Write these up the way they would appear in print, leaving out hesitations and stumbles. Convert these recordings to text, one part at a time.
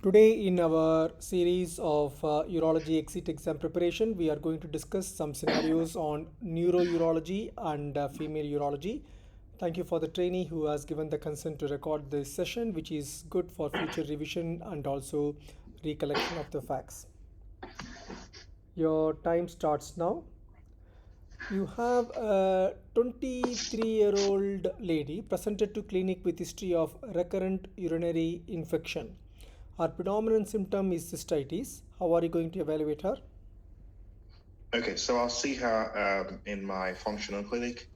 Today, in our series of urology exit exam preparation, we are going to discuss some scenarios on neuro urology and female urology. Thank you for the trainee who has given the consent to record this session, which is good for future revision and also recollection of the facts. Your time starts now. You have a 23-year-old lady presented to clinic with history of recurrent urinary infection. Her predominant symptom is cystitis. How are you going to evaluate her? Okay, so I'll see her in my functional clinic,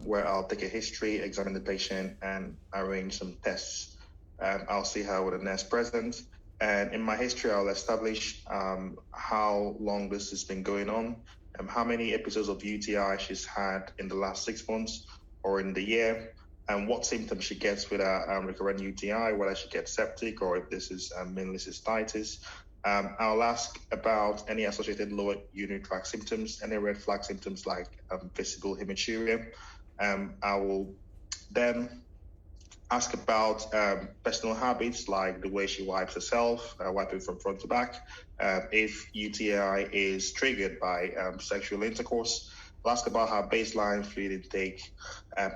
where I'll take a history, examine the patient, and arrange some tests. I'll see her with a nurse present. And in my history, I'll establish how long this has been going on, how many episodes of UTI she's had in the last 6 months or in the year, and what symptoms she gets with a recurrent UTI, whether she gets septic or if this is mainly cystitis. I'll ask about any associated lower urinary tract symptoms, any red flag symptoms like visible hematuria. I will then ask about personal habits like the way she wipes herself, wiping from front to back. If UTI is triggered by sexual intercourse, I'll ask about her baseline fluid intake,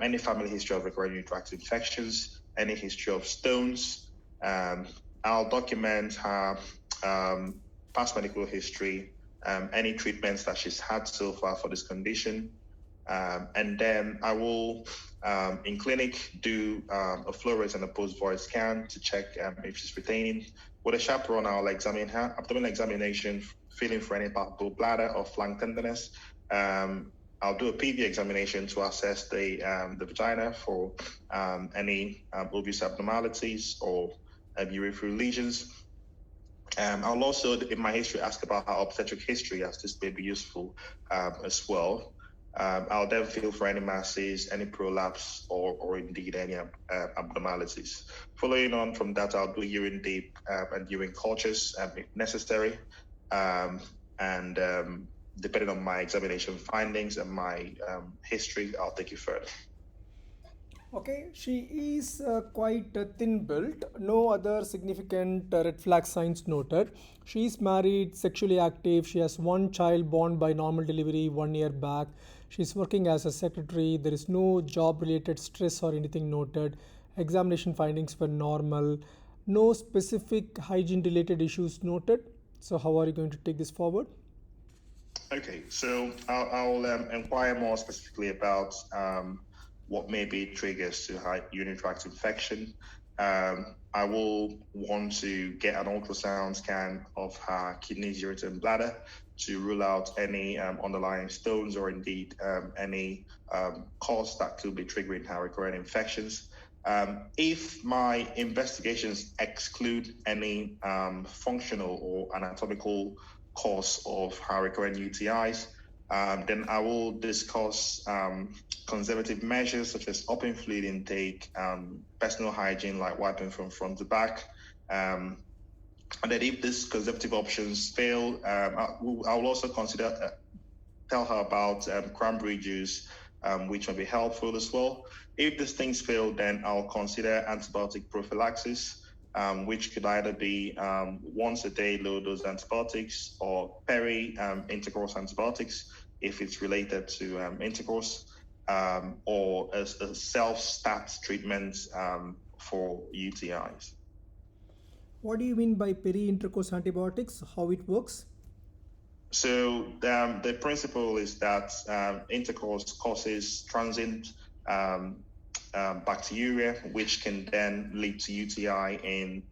any family history of recurrent urinary tract infections, any history of stones. I'll document her past medical history, any treatments that she's had so far for this condition. And then I will, in clinic, do a flow rate and a post-void scan to check if she's retaining. With a chaperone, I'll examine her abdominal examination, feeling for any palpable bladder or flank tenderness. I'll do a PV examination to assess the vagina for any obvious abnormalities or urethral lesions. I'll also, in my history, ask about her obstetric history, as this may be useful as well. I'll then feel for any masses, any prolapse, or indeed any abnormalities. Following on from that, I'll do urine deep and urine cultures if necessary. And depending on my examination findings and my history, I'll take it further. Okay, she is quite thin built. No other significant red flag signs noted. She is married, sexually active. She has one child born by normal delivery 1 year back. She is working as a secretary. There is no job related stress or anything noted. Examination findings were normal. No specific hygiene related issues noted. So, how are you going to take this forward? Okay, so I'll inquire more specifically about what may be triggers to high urinary tract infection. I will want to get an ultrasound scan of her kidneys, ureter, and bladder to rule out any underlying stones or indeed any cause that could be triggering her recurrent infections. If my investigations exclude any functional or anatomical cause of her recurrent UTIs, then I will discuss conservative measures such as open fluid intake, personal hygiene like wiping from front to back. And then if these conservative options fail, I will also consider tell her about cranberry juice, which will be helpful as well. If these things fail, then I'll consider antibiotic prophylaxis, which could either be once a day low dose antibiotics or Peri intercourse antibiotics if it's related to intercourse, or a Selfstart treatment for UTIs. What do you mean by peri-intercourse antibiotics? How it works? So the principle is that intercourse causes transient bacteria, which can then lead to UTI in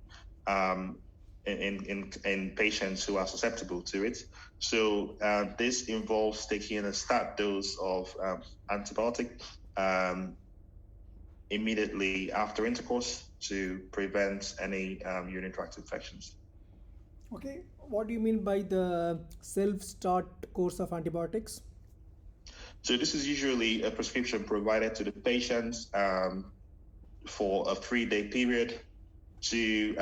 patients who are susceptible to it. So this involves taking a start dose of antibiotic immediately after intercourse to prevent any urinary tract infections. Okay, what do you mean by the self-start course of antibiotics? So this is usually a prescription provided to the patients for a 3-day period to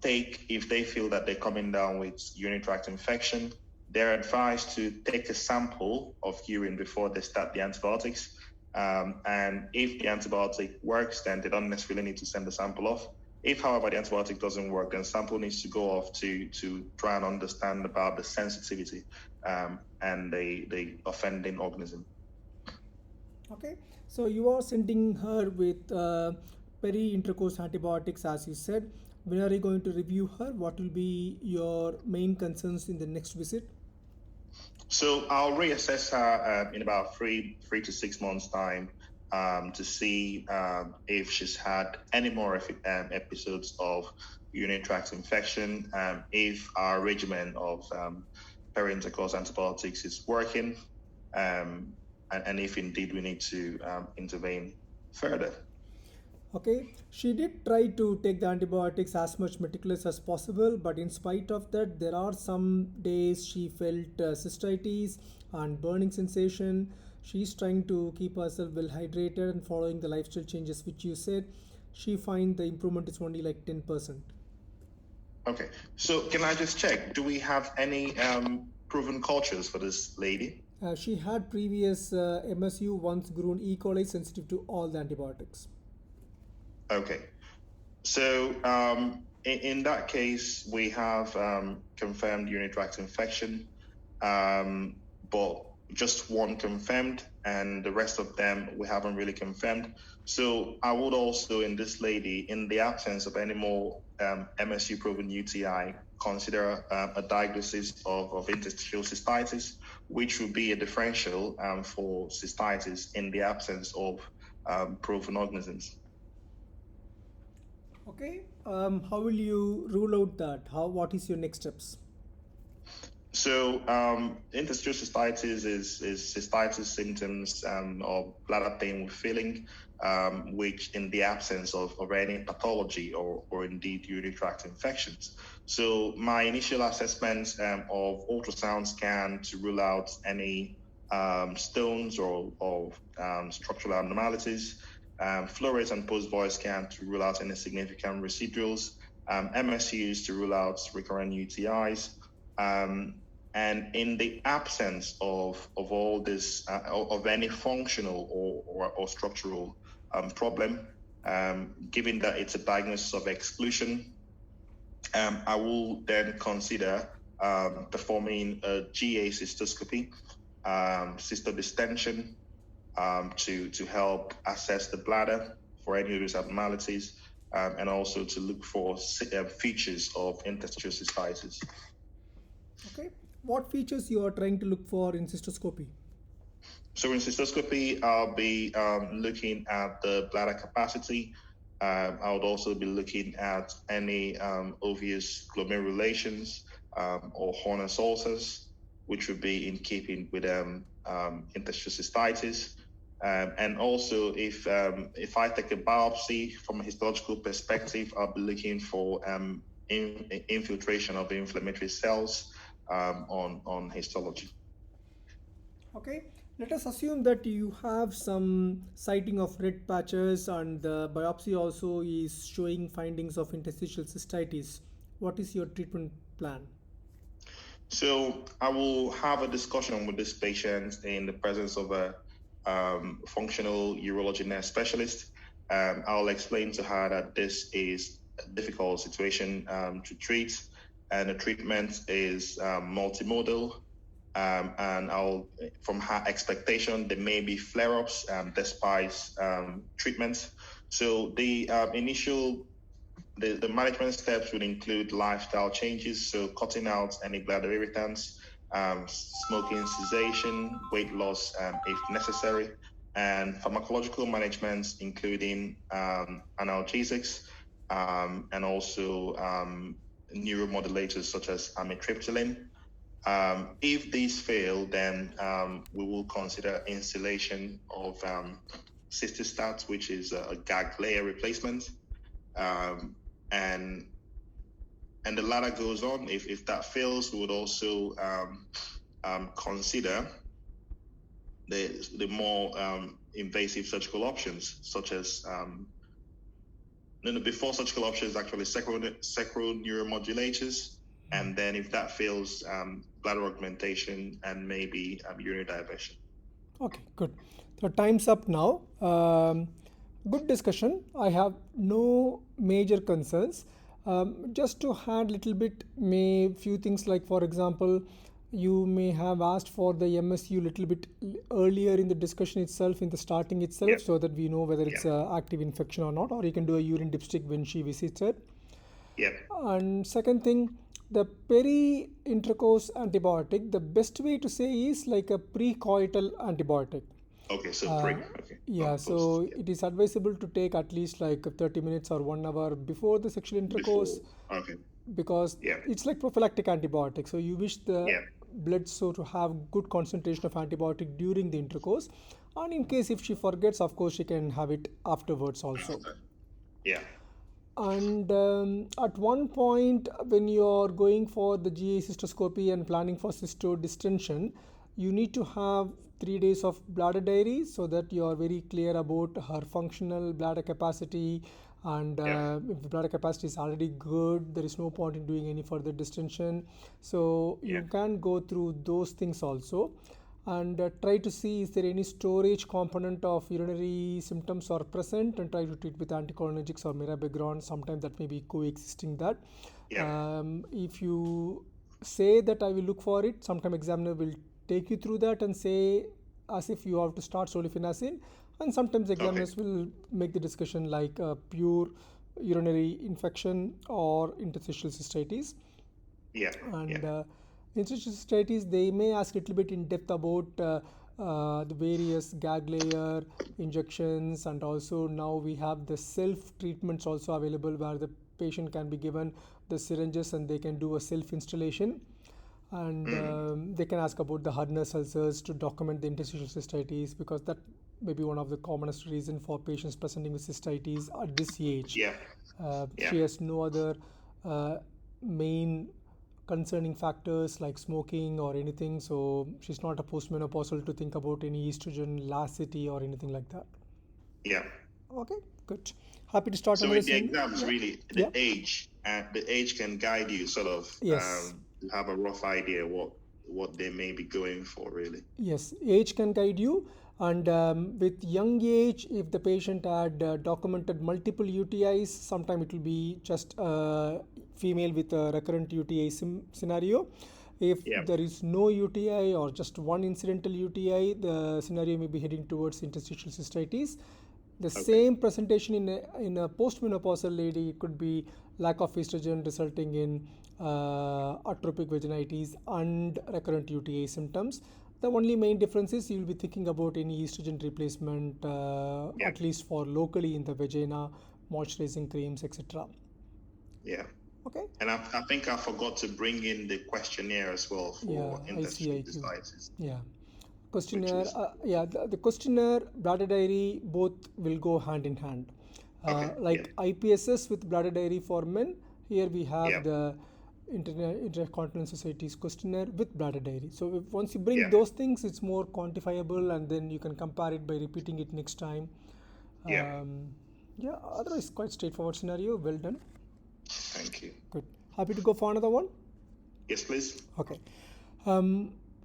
take if they feel that they're coming down with urinary tract infection. They're advised to take a sample of urine before they start the antibiotics. And if the antibiotic works, then they don't necessarily need to send the sample off. If, however, the antibiotic doesn't work, then sample needs to go off to try and understand about the sensitivity and the offending organism. Okay, so you are sending her with peri-intercourse antibiotics, as you said. When are you going to review her? What will be your main concerns in the next visit? So I'll reassess her in about 3 to 6 months' time to see if she's had any more episodes of urinary tract infection, if our regimen of peri-intercourse antibiotics is working, and if indeed we need to intervene further. Okay, she did try to take the antibiotics as much meticulous as possible, but in spite of that, there are some days she felt cystitis and burning sensation. She's trying to keep herself well hydrated and following the lifestyle changes which you said. She find the improvement is only like 10%. Okay, so can I just check? Do we have any proven cultures for this lady? She had previous MSU once grown E. coli sensitive to all the antibiotics. Okay, so in that case, we have confirmed urinary tract infection, but just one confirmed, and the rest of them we haven't really confirmed. So I would also, in this lady, in the absence of any more MSU proven UTI, consider a diagnosis of interstitial cystitis, which would be a differential for cystitis in the absence of proven organisms. Okay, how will you rule out that? What is your next steps? So interstitial cystitis is cystitis symptoms of bladder pain with filling, which in the absence of any pathology or indeed urinary tract infections. So my initial assessment of ultrasound scan to rule out any stones or structural abnormalities, flow rate and post-void scan to rule out any significant residuals, MSUs to rule out recurrent UTIs, and in the absence of all this, of any functional or structural problem, given that it's a diagnosis of exclusion, I will then consider performing a GA cystoscopy, cystodistension, to help assess the bladder for any of those abnormalities, and also to look for features of interstitial cystitis. Okay, what features you are trying to look for in cystoscopy? So in cystoscopy, I'll be looking at the bladder capacity. I would also be looking at any obvious glomerulations or Horner's ulcers, which would be in keeping with interstitial cystitis. And also, if I take a biopsy from a histological perspective, I'll be looking for infiltration of inflammatory cells on histology. Okay, let us assume that you have some sighting of red patches and the biopsy also is showing findings of interstitial cystitis. What is your treatment plan? So I will have a discussion with this patient in the presence of a functional urology nurse specialist. I'll explain to her that this is a difficult situation to treat, and the treatment is multimodal. And from her expectation, there may be flare-ups despite treatment. So the management steps would include lifestyle changes, so cutting out any bladder irritants, smoking cessation, weight loss if necessary, and pharmacological management, including analgesics, and also neuromodulators such as amitriptyline. If these fail, then we will consider installation of Selfstart, which is a gag layer replacement. And the ladder goes on. If that fails, we would also consider the more invasive surgical options, such as before surgical options, actually sacral neuromodulators, and then if that fails, bladder augmentation and maybe urinary diversion. Okay, good. So time's up now. Good discussion. I have no major concerns. Just to add little bit, may few things like, for example, you may have asked for the MSU little bit earlier in the discussion itself, in the starting itself, Yeah. so that we know whether it's Yeah. active infection or not, or you can do a urine dipstick when she visits it. Yeah. And second thing, the peri intercourse antibiotic, the best way to say is like a precoital antibiotic. Okay. So Uh, okay, yeah, not post. so Yeah. it is advisable to take at least like 30 minutes or 1 hour before the sexual intercourse, Before. Okay. because Yeah. it's like prophylactic antibiotic. So you wish the Yeah. blood so to have good concentration of antibiotic during the intercourse. And in case if she forgets, of course, she can have it afterwards also. After. Yeah. And at one point, when you're going for the GA cystoscopy and planning for cysto distension, you need to have 3 days of bladder diary so that you are very clear about her functional bladder capacity. And Yeah. if the bladder capacity is already good, there is no point in doing any further distension. So Yeah. you can go through those things also, and try to see is there any storage component of urinary symptoms are present, and try to treat with anticholinergics or mirabegron. Sometimes that may be coexisting that. Yeah. If you say that I will look for it, sometime examiner will take you through that and say as if you have to start sulfasalazine, and sometimes Okay. examiners will make the discussion like pure urinary infection or interstitial cystitis. Yeah. Yeah. And interstitial cystitis, they may ask a little bit in depth about the various gag layer injections, and also now we have the self treatments also available where the patient can be given the syringes and they can do a self installation. And they can ask about the hardness ulcers to document the interstitial cystitis, because that may be one of the commonest reason for patients presenting with cystitis at this age. Yeah. Yeah. She has no other main concerning factors like smoking or anything, so she's not a postmenopausal to think about any estrogen laxity or anything like that. Yeah. Okay, good. Happy to start So another in the scene. exams, Yeah, really, yeah, the age can guide you sort of yes. to have a rough idea what they may be going for, really. Yes, age can guide you, and with young age, if the patient had documented multiple UTIs, sometime it will be just female with a recurrent UTI scenario. If Yeah. there is no UTI or just one incidental UTI, the scenario may be heading towards interstitial cystitis. The Okay. same presentation in a postmenopausal lady could be lack of estrogen resulting in atrophic vaginitis and recurrent UTI symptoms. The only main difference is you will be thinking about any estrogen replacement, Yeah. at least for locally in the vagina, moisturizing creams, etc. Yeah. Okay. And I think I forgot to bring in the questionnaire as well for Yeah, interstitial ICIQ. cystitis, Yeah. which Questionnaire, is the questionnaire, bladder diary, both will go hand in hand. okay. Yeah. Like IPSS with bladder diary for men, here we have Yeah. the Intercontinental Society's questionnaire with bladder diary. So if, once you bring Yeah. those things, it's more quantifiable, and then you can compare it by repeating it next time. Yeah. Yeah, otherwise quite straightforward scenario. Well done. Thank you. Good. Happy to go for another one? Yes, please. Okay.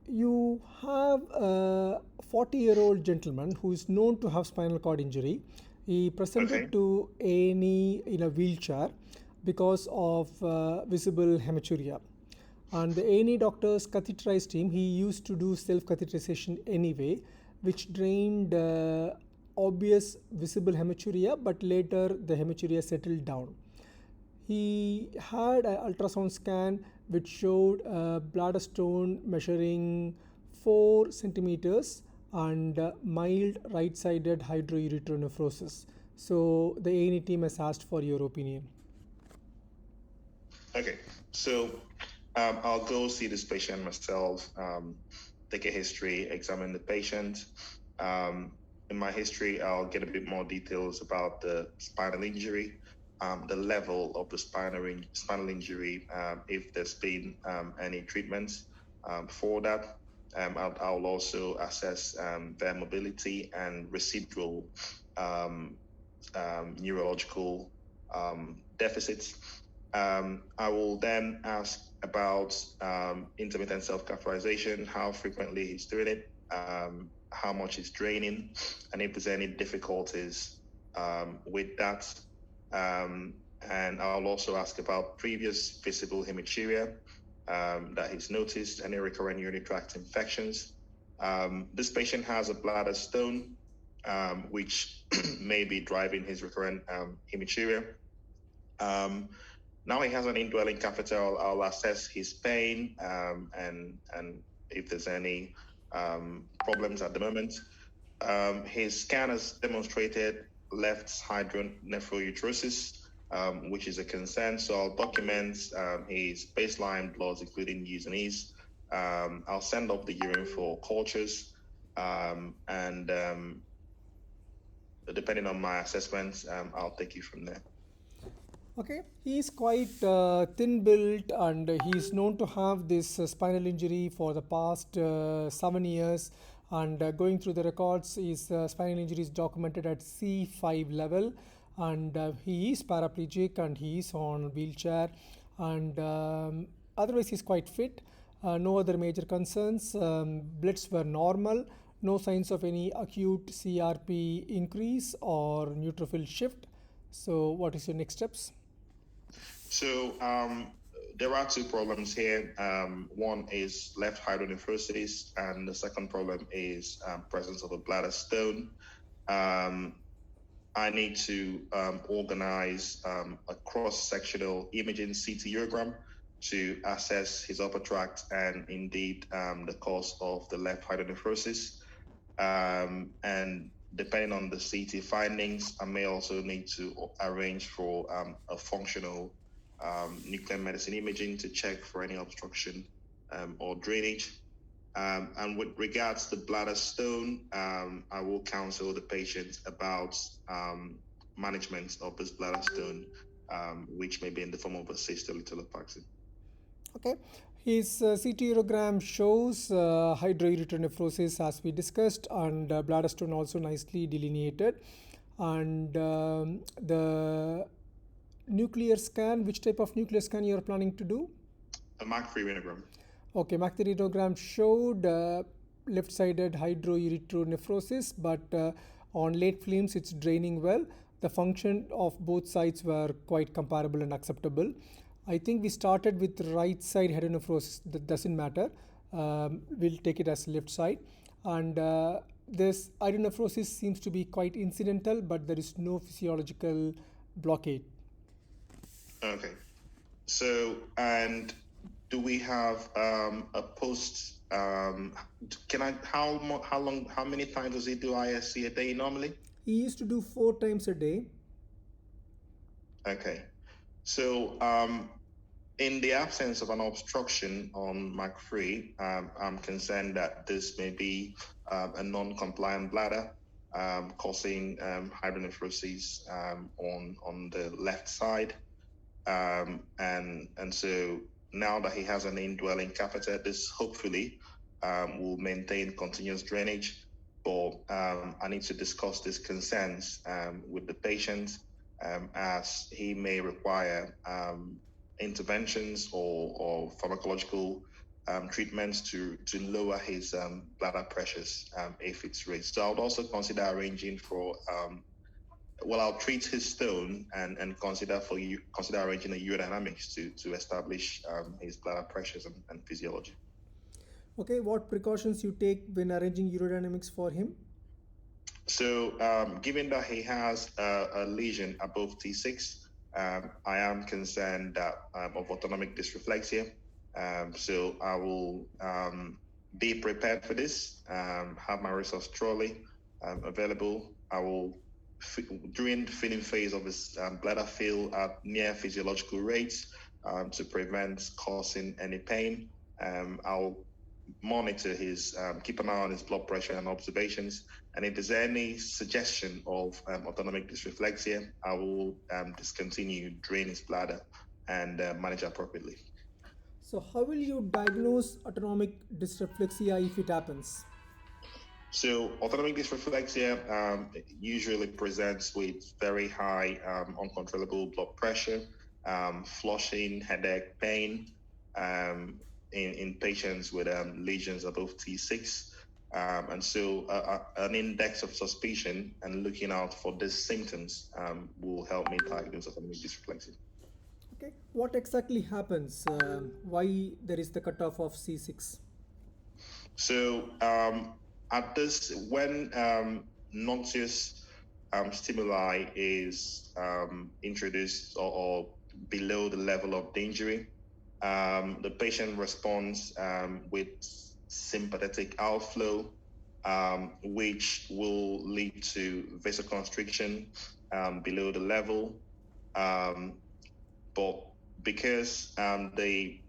You have a 40-year-old gentleman who is known to have spinal cord injury. He Okay. presented to A&E in a wheelchair because of visible hematuria. And the A&E doctors catheterized him. He used to do self-catheterization anyway, which drained obvious visible hematuria, but later the hematuria settled down. He had an ultrasound scan which showed a bladder stone measuring 4 centimeters and mild right-sided hydroureteronephrosis. So the A&E team has asked for your opinion. Okay. So I'll go see this patient myself, take a history, examine the patient. In my history, I'll get a bit more details about the spinal injury, the level of the spinal injury, if there's been any treatments for that. I'll also assess their mobility and residual neurological deficits. I will then ask about intermittent self-catheterization, how frequently he's doing it, how much he's draining, and if there's any difficulties with that. And I'll also ask about previous visible hematuria that he's noticed, any recurrent urinary tract infections. This patient has a bladder stone, which may be driving his recurrent hematuria. Now he has an indwelling catheter. I'll assess his pain and if there's any problems at the moment. His scan has demonstrated left hydronephroureterosis, which is a concern. So I'll document his baseline bloods, including U's and E's. I'll send off the urine for cultures, and depending on my assessments, I'll take you from there. Okay, he's quite thin built and he's known to have this spinal injury for the past 7 years. And going through the records, his spinal injury is documented at C5 level, and he is paraplegic and he is on wheelchair, and otherwise he's quite fit. No other major concerns. Bloods were normal. No signs of any acute CRP increase or neutrophil shift. So, what is your next steps? So there are two problems here. One is left hydronephrosis, and the second problem is presence of a bladder stone. I need to organize a cross-sectional imaging CT urogram to assess his upper tract and indeed the cause of the left hydronephrosis. And depending on the CT findings, I may also need to arrange for a functional nuclear medicine imaging to check for any obstruction or drainage. And with regards to bladder stone, I will counsel the patient about management of this bladder stone, which may be in the form of a cyst or lithopaxy. Okay. His CT urogram shows hydroureteronephrosis as we discussed, and bladder stone also nicely delineated. And the nuclear scan, which type of nuclear scan you are planning to do? A Mach 3 renogram. Okay, Mach 3 renogram showed left-sided hydroureteronephrosis, but on late films it's draining well. The function of both sides were quite comparable and acceptable. I think we started with right side hydronephrosis. That doesn't matter. We'll take it as left side. And this hydronephrosis seems to be quite incidental, but there is no physiological blockade. Okay. So, and do we have a post? How many times does he do ISC a day normally? He used to do 4 times a day. Okay. So, in the absence of an obstruction on Mach 3, I'm concerned that this may be a non-compliant bladder causing hydronephrosis on the left side. And so now that he has an indwelling catheter, this hopefully will maintain continuous drainage. But I need to discuss these concerns with the patient as he may require interventions or pharmacological treatments to lower his bladder pressures if it's raised. So I would also consider arranging for I'll treat his stone and consider arranging a urodynamics to establish his bladder pressures and physiology. Okay, what precautions you take when arranging urodynamics for him? So, given that he has a lesion above T6, I am concerned that of autonomic dysreflexia. So I will be prepared for this. Have my resource trolley available. I will, during the feeding phase of his bladder, fill at near physiological rates to prevent causing any pain. I'll monitor his, keep an eye on his blood pressure and observations. And if there's any suggestion of autonomic dysreflexia, I will discontinue, drain his bladder, and manage appropriately. So, how will you diagnose autonomic dysreflexia if it happens? So, autonomic dysreflexia usually presents with very high uncontrollable blood pressure, flushing, headache, pain in patients with lesions above T6. And so an index of suspicion and looking out for these symptoms will help me diagnose autonomic dysreflexia. Okay, what exactly happens? Why there is the cutoff of C6? So at this, when noxious stimuli is introduced or below the level of danger, the patient responds with sympathetic outflow, which will lead to vasoconstriction below the level. But because the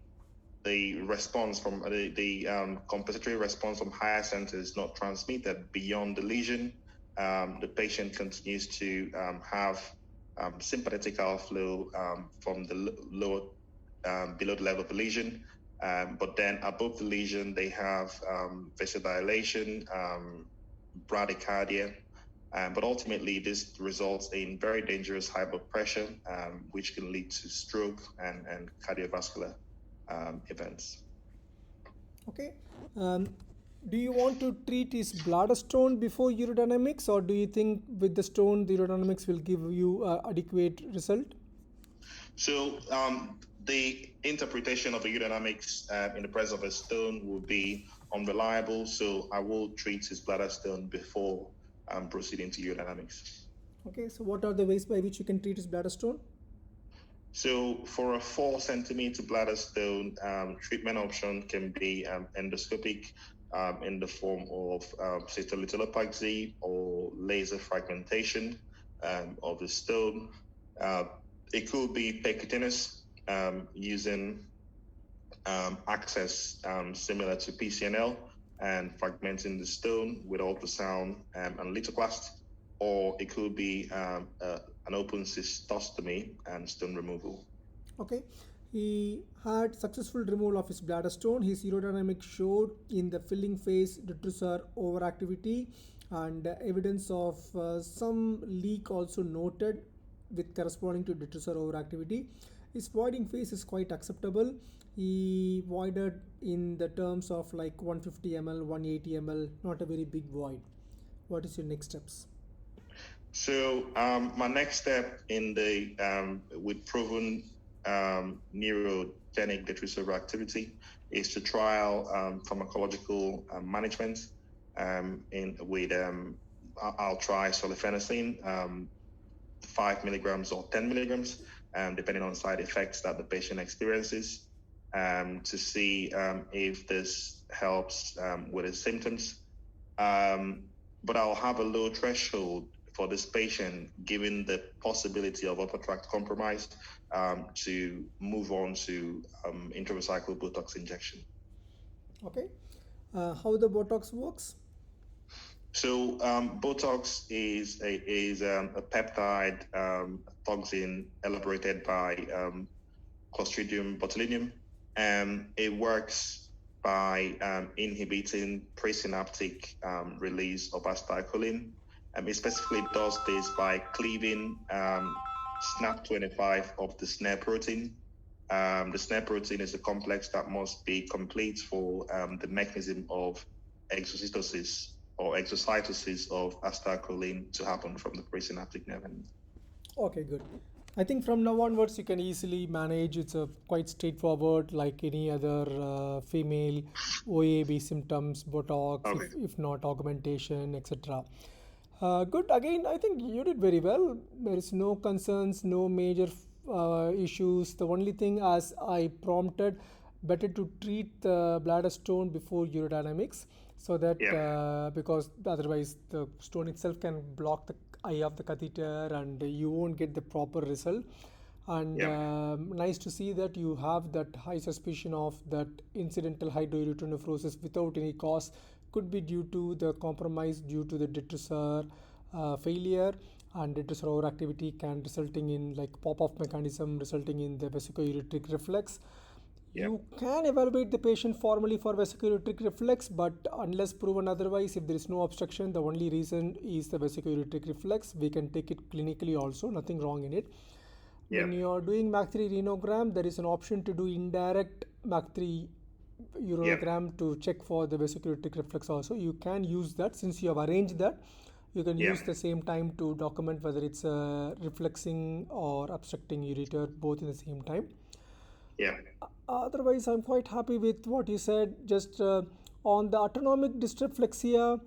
response from the compensatory response from higher centers is not transmitted beyond the lesion, the patient continues to have sympathetic outflow from the lower below the level of the lesion. But then above the lesion, they have vasodilation, bradycardia, but ultimately this results in very dangerous high blood pressure, which can lead to stroke and cardiovascular events. Okay. Do you want to treat his bladder stone before urodynamics, or do you think with the stone the urodynamics will give you adequate result? So the interpretation of the urodynamics in the presence of a stone will be unreliable. So I will treat his bladder stone before proceeding to urodynamics. Okay, so what are the ways by which you can treat his bladder stone? So for a 4 centimeter bladder stone, treatment option can be endoscopic in the form of cytolitholopaxy or laser fragmentation of the stone. It could be percutaneous using access similar to PCNL and fragmenting the stone with ultrasound and lithoplast, or it could be an open cystostomy and stone removal. Okay, he had successful removal of his bladder stone. His urodynamics showed in the filling phase detrusor overactivity, and evidence of some leak also noted with corresponding to detrusor overactivity. His voiding phase is quite acceptable. He voided in the terms of like 150 ml, 180 ml, not a very big void. What is your next steps? So my next step in the with proven neurogenic detrusor overactivity is to trial pharmacological management with I'll try sulfenacin, 5 milligrams or 10 milligrams, depending on side effects that the patient experiences, to see if this helps with his symptoms. But I'll have a low threshold for this patient, given the possibility of upper tract compromise, to move on to intravesical Botox injection. Okay. How the Botox works? So Botox is a peptide toxin elaborated by Clostridium botulinum, and it works by inhibiting presynaptic release of acetylcholine. It specifically does this by cleaving SNAP25 of the snare protein. The snare protein is a complex that must be complete for the mechanism of exocytosis or exocytosis of acetylcholine to happen from the presynaptic nerve ending. Okay, good. I think from now onwards you can easily manage. It's a quite straightforward, like any other female OAB symptoms, Botox, Okay. if not augmentation, etc. Good. Again, I think you did very well. There is no concerns, no major issues. The only thing, as I prompted, better to treat the bladder stone before urodynamics, so that because otherwise the stone itself can block the eye of the catheter and you won't get the proper result. And nice to see that you have that high suspicion of that incidental hydroerythronephrosis without any cause. Could be due to the compromise due to the detrusor failure, and detrusor overactivity can resulting in like pop-off mechanism resulting in the vesico-ureteric reflex. You can evaluate the patient formally for vesico-ureteric reflex, but unless proven otherwise, if there is no obstruction, the only reason is the vesico-ureteric reflex. We can take it clinically also, nothing wrong in it. When you are doing Mach 3 renogram, there is an option to do indirect Mach 3 Yeah. urogram to check for the vesicular reflex also. You can use that since you have arranged that. You can Yeah. use the same time to document whether it's reflexing or obstructing ureter both in the same time. Yeah. Otherwise, I'm quite happy with what you said. Just on the autonomic dystreflexia,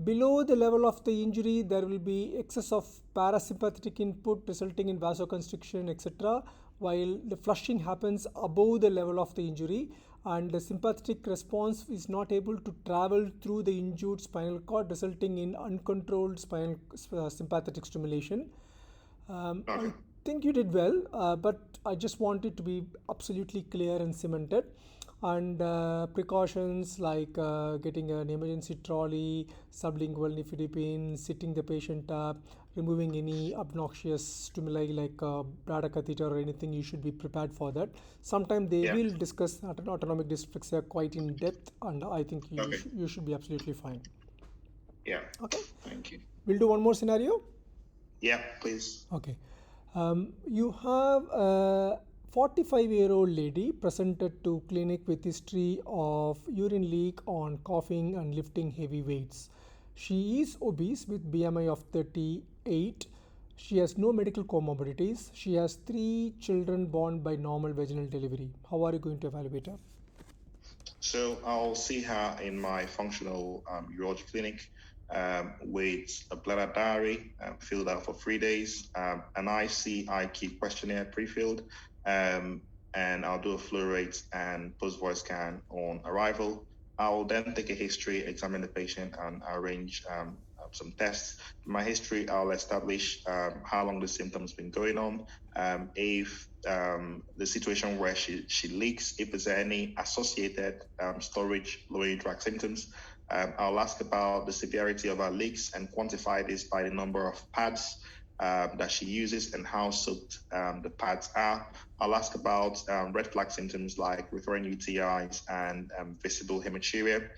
below the level of the injury, there will be excess of parasympathetic input resulting in vasoconstriction, etc. While the flushing happens above the level of the injury, and the sympathetic response is not able to travel through the injured spinal cord, resulting in uncontrolled spinal sympathetic stimulation. I Okay. think you did well, but I just want it to be absolutely clear and cemented. And precautions like getting an emergency trolley, sublingual nifedipine, sitting the patient up, removing any obnoxious stimuli like bladder catheter or anything, you should be prepared for that. Sometime they Yeah. will discuss autonomic dyslexia quite in depth, and I think Okay. you should be absolutely fine. Yeah. Okay, Thank you. we'll do one more scenario. Yeah, please. Okay. You have a 45-year-old lady presented to clinic with history of urine leak on coughing and lifting heavy weights. She is obese with BMI of 38. She has no medical comorbidities. She has 3 children born by normal vaginal delivery. How are you going to evaluate her? So I'll see her in my functional urology clinic with a bladder diary filled out for 3 days, an IC-IQ questionnaire pre-filled, and I'll do a flow rate and post-voice scan on arrival. I'll then take a history, examine the patient, and arrange some tests. In my history, I'll establish how long the symptoms been going on, if the situation where she leaks, if there's any associated storage lower tract symptoms. I'll ask about the severity of her leaks and quantify this by the number of pads that she uses and how soaked the pads are. I'll ask about red flag symptoms like recurring UTIs and visible hematuria.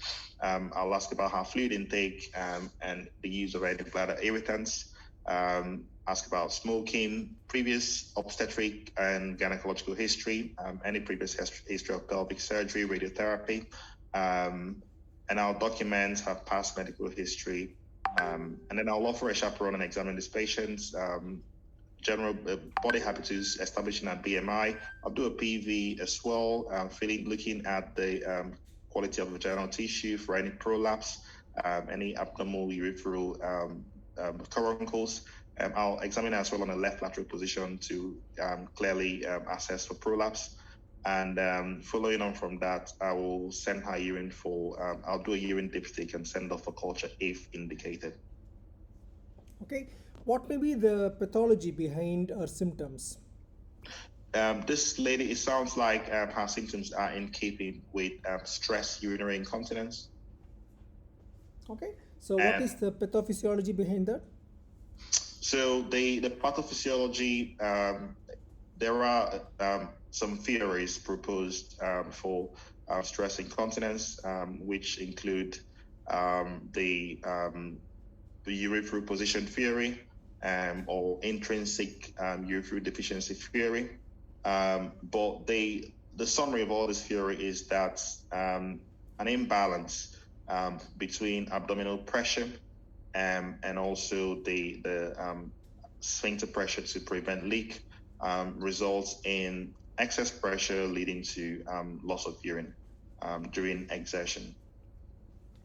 I'll ask about her fluid intake and the use of any bladder irritants. Ask about smoking, previous obstetric and gynecological history, any previous history of pelvic surgery, radiotherapy, and I'll document her past medical history. And then I'll offer a chaperone and examine this patient's general body habitus, establishing a BMI. I'll do a PV as well, looking at the quality of vaginal tissue for any prolapse, any abnormal urethral caruncles. I'll examine as well on a left lateral position to clearly assess for prolapse. And following on from that, I will send her urine for, I'll do a urine dipstick and send off for culture if indicated. Okay. What may be the pathology behind her symptoms? This lady, it sounds like her symptoms are in keeping with stress urinary incontinence. Okay. So what is the pathophysiology behind that? So the pathophysiology, there are some theories proposed for stress incontinence, which include the urethral position theory or intrinsic urethral deficiency theory. But the summary of all this theory is that an imbalance between abdominal pressure and also the sphincter pressure to prevent leak results in excess pressure leading to loss of urine during exertion.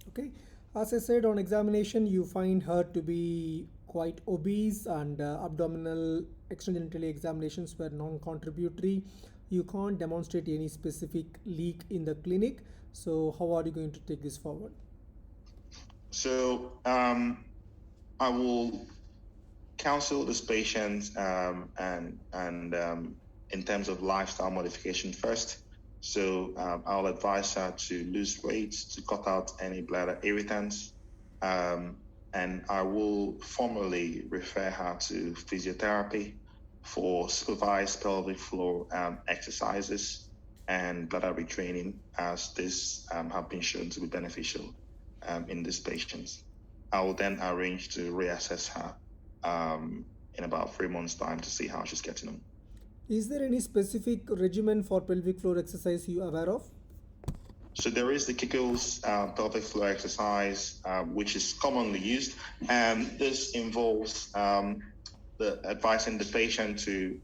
Okay. As I said, on examination, you find her to be quite obese, and abdominal extragenitally examinations were non-contributory. You can't demonstrate any specific leak in the clinic. So how are you going to take this forward? So I will counsel this patient and in terms of lifestyle modification first. So I'll advise her to lose weight, to cut out any bladder irritants, and I will formally refer her to physiotherapy for supervised pelvic floor exercises and bladder retraining, as this have been shown to be beneficial in these patients. I will then arrange to reassess her in about 3 months' time to see how she's getting on. Is there any specific regimen for pelvic floor exercise you are aware of? So there is the Kegels pelvic floor exercise, which is commonly used, and this involves the advising the patient to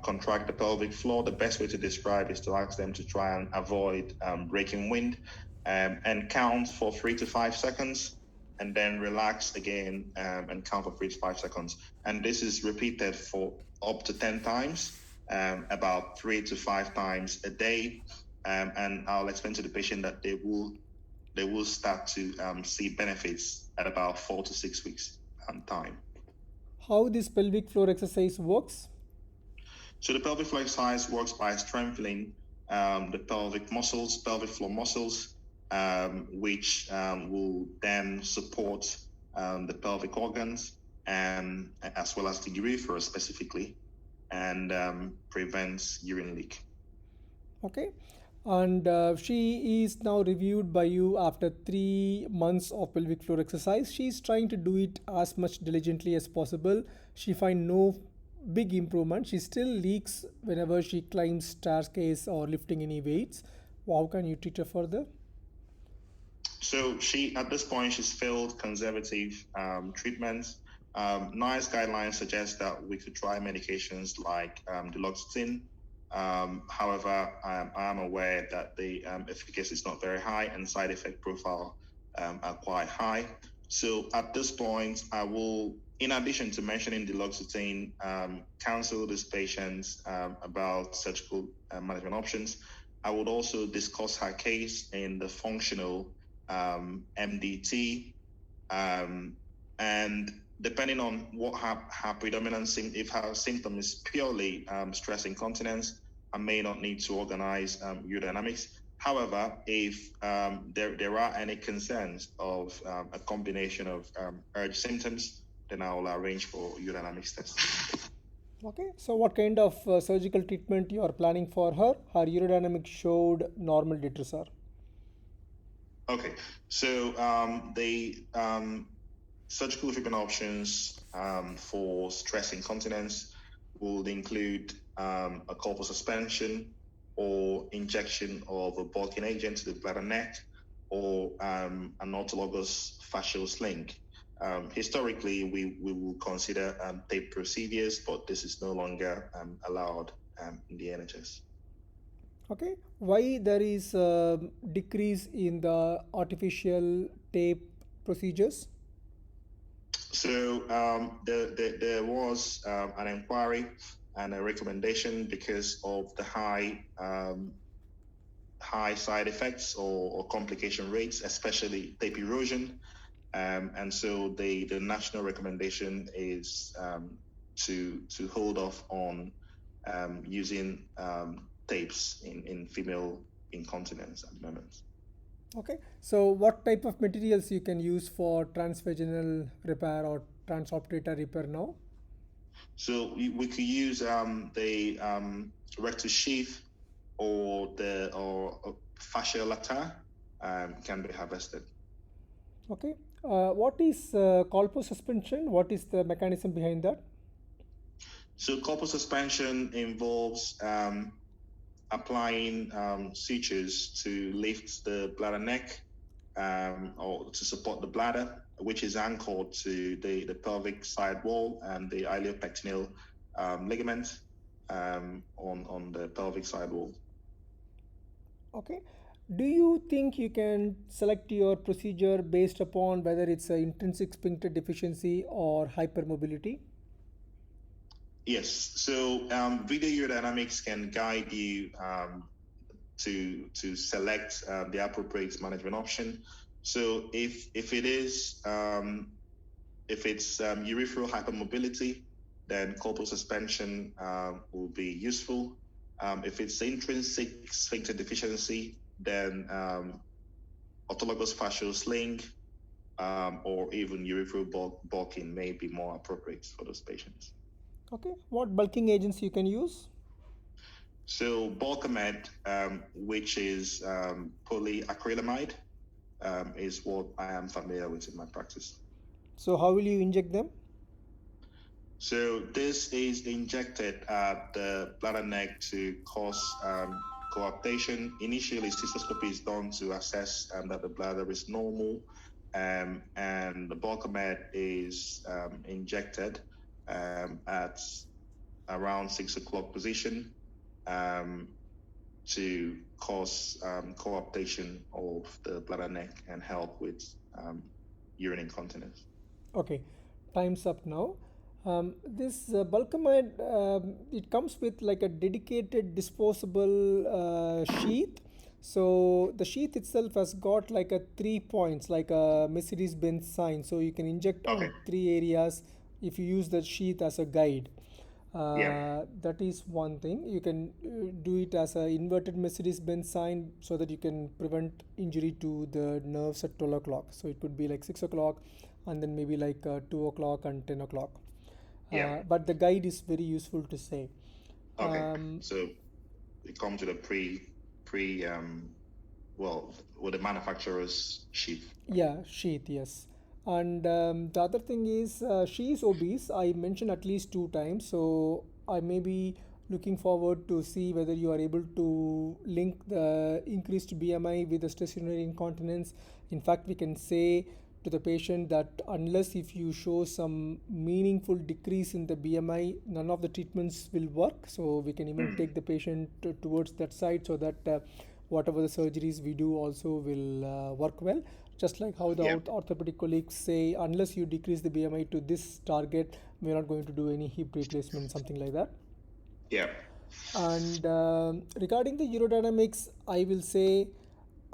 contract the pelvic floor. The best way to describe is to ask them to try and avoid breaking wind and count for 3 to 5 seconds, and then relax again and count for 3 to 5 seconds. And this is repeated for up to 10 times, about 3 to 5 times a day. And I'll explain to the patient that they will start to see benefits at about 4 to 6 weeks time. How this pelvic floor exercise works? So the pelvic floor exercise works by strengthening the pelvic floor muscles, which will then support the pelvic organs and as well as the urethra specifically, and prevents urine leak. Okay. And she is now reviewed by you after 3 months of pelvic floor exercise. She is trying to do it as much diligently as possible. She find no big improvement. She still leaks whenever she climbs staircase or lifting any weights. How can you treat her further? So at this point, she's failed conservative treatments. NICE guidelines suggest that we could try medications like duloxetine. However, I am aware that the efficacy is not very high and side effect profile are quite high. So at this point, I will, in addition to mentioning duloxetine, counsel these patients about surgical management options. I would also discuss her case in the functional MDT, and depending on what her predominant if her symptom is purely stress incontinence, I may not need to organize urodynamics. However, if there are any concerns of a combination of urge symptoms, then I will arrange for urodynamics tests. Okay, so what kind of surgical treatment you are planning for her? Her urodynamics showed normal detrusor. Okay, so the surgical treatment options for stress incontinence would include a corpus suspension or injection of a bulking agent to the bladder neck, or an autologous fascial sling. Historically, we will consider tape procedures, but this is no longer allowed in the NHS. Okay, why there is a decrease in the artificial tape procedures? So there was an inquiry and a recommendation because of the high side effects or complication rates, especially tape erosion. And so the national recommendation is to hold off on using tapes in female incontinence at the moment. Okay, so what type of materials you can use for transvaginal repair or transobturator repair now? So we could use the rectus sheath or fascia lata can be harvested. Okay, what is colpo suspension? What is the mechanism behind that? So colpo suspension involves applying sutures to lift the bladder neck or to support the bladder, which is anchored to the pelvic side wall and the iliopectineal ligament on the pelvic side wall. Okay. Do you think you can select your procedure based upon whether it's an intrinsic sphincter deficiency or hypermobility? Yes. So video urodynamics can guide you to select the appropriate management option. So if it's urethral hypermobility, then corporal suspension will be useful. If it's intrinsic sphincter deficiency, then autologous fascial sling or even urethral bulking may be more appropriate for those patients. Okay. What bulking agents you can use? So Bulkamed, which is polyacrylamide, is what I am familiar with in my practice. So how will you inject them? So this is injected at the bladder neck to cause coaptation. Initially, cystoscopy is done to assess that the bladder is normal, and the Bulkamid is injected at around 6 o'clock position to cause coaptation of the bladder neck and help with urine incontinence. Okay, time's up now. This Bulkamid, it comes with like a dedicated disposable sheath. So the sheath itself has got like a 3 points, like a Mercedes-Benz sign. So you can inject Okay. on 3 areas if you use the sheath as a guide. Yeah. That is one thing. You can do it as a inverted Mercedes-Benz sign so that you can prevent injury to the nerves at 12 o'clock. So it could be like 6 o'clock and then maybe like 2 o'clock and 10 o'clock. Yeah. But the guide is very useful to say. Okay. So it comes with a with the manufacturer's sheath. Yeah, sheath, yes. And the other thing is she is obese. I mentioned at least 2 times. So I may be looking forward to see whether you are able to link the increased BMI with the stress urinary incontinence. In fact, we can say to the patient that unless if you show some meaningful decrease in the BMI, none of the treatments will work. So we can even take the patient towards that side so that whatever the surgeries we do also will work well. Just like how the orthopedic colleagues say, unless you decrease the BMI to this target, we're not going to do any hip replacement, something like that. Yeah. And regarding the urodynamics, I will say,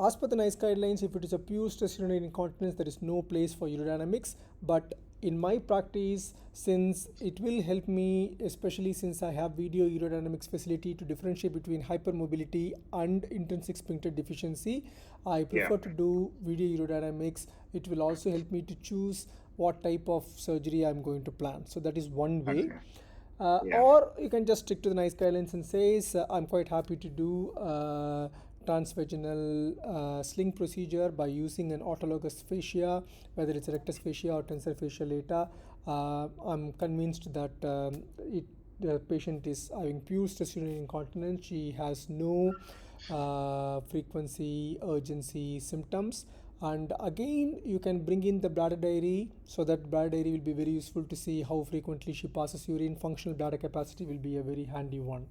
as per the NICE guidelines, if it is a pure stress urinary incontinence, there is no place for urodynamics. But in my practice, since it will help me, especially since I have video urodynamics facility to differentiate between hypermobility and intrinsic sphincter deficiency, I prefer to do video urodynamics. It will also help me to choose what type of surgery I'm going to plan. So that is one way. Or you can just stick to the NICE guidelines and says, I'm quite happy to do transvaginal sling procedure by using an autologous fascia, whether it's a rectus fascia or tensor fascia lata. I'm convinced that the patient is having pure stress urinary incontinence. She has no frequency, urgency symptoms. And again, you can bring in the bladder diary, so that bladder diary will be very useful to see how frequently she passes urine. Functional bladder capacity will be a very handy one.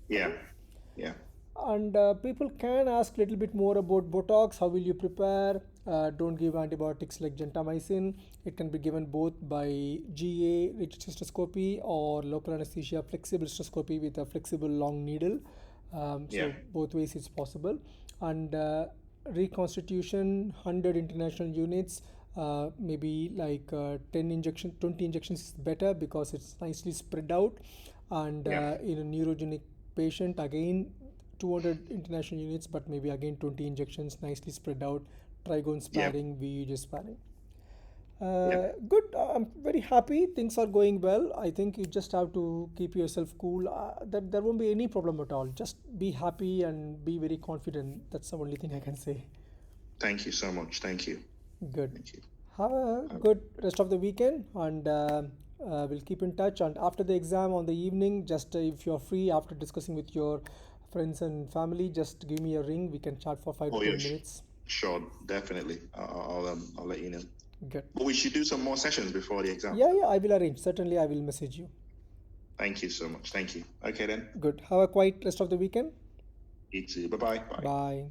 Yeah. And people can ask a little bit more about Botox. How will you prepare? Don't give antibiotics like gentamicin. It can be given both by GA, rigid cystoscopy, or local anesthesia, flexible cystoscopy with a flexible long needle. So both ways it's possible. And reconstitution, 100 international units, maybe like 20 injections is better because it's nicely spread out. And in a neurogenic patient, again 200 international units, but maybe again 20 injections, nicely spread out, trigone sparing, VUJ sparing. Good. I'm very happy. Things are going well. I think you just have to keep yourself cool. That there won't be any problem at all. Just be happy and be very confident. That's the only thing I can say. Thank you so much. Thank you. Good. Thank you. Have a good rest of the weekend, and we'll keep in touch. And after the exam on the evening, just if you're free after discussing with your friends and family, just give me a ring. We can chat for 5 to 10 minutes. Sure, definitely. I'll let you know. Good. But we should do some more sessions before the exam. Yeah, I will arrange. Certainly, I will message you. Thank you so much. Thank you. Okay then. Good. Have a quiet rest of the weekend. You too. Bye-bye. Bye.